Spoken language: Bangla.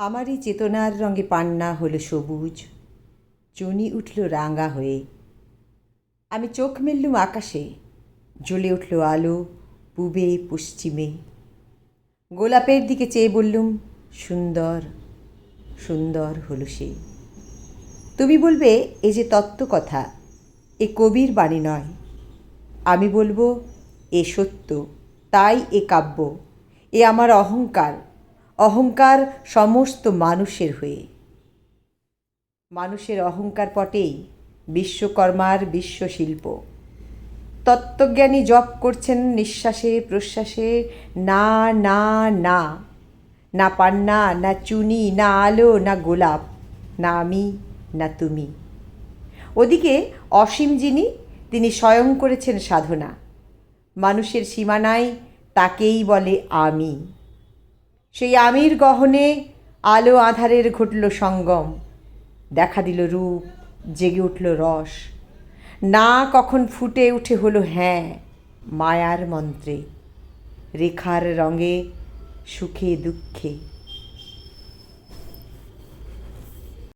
আমারই চেতনার রঙে পান্না হলো সবুজ, চুনি উঠল রাঙা হয়ে। আমি চোখ মেললুম আকাশে, জ্বলে উঠল আলো পূবে পশ্চিমে। গোলাপের দিকে চেয়ে বললুম, সুন্দর সুন্দর হলো সে। তুমি বলবে এ যে তত্ত্বকথা, এ কবির বাণী নয়। আমি বলবো এ সত্য, তাই এ কাব্য। এ আমার অহংকার, অহংকার সমস্ত মানুষের হয়ে। মানুষের অহংকার পটেই বিশ্বকর্মার বিশ্বশিল্প। তত্ত্বজ্ঞানী জপ করছেন নিঃশ্বাসে প্রশ্বাসে, না না না, না পান্না, না চুনি, না আলো, না গোলাপ, না আমি, না তুমি। ওদিকে অসীম যিনি, তিনি স্বয়ং করেছেন সাধনা। মানুষের সীমানায় তাকেই বলে আমি। সেই আমির গহনে আলো আঁধারের ঘটল সঙ্গম। দেখা দিল রূপ, জেগে উঠল রস। না কখন ফুটে উঠে হলো হ্যাঁ, মায়ার মন্ত্রে, রেখার রঙে, সুখে দুঃখে।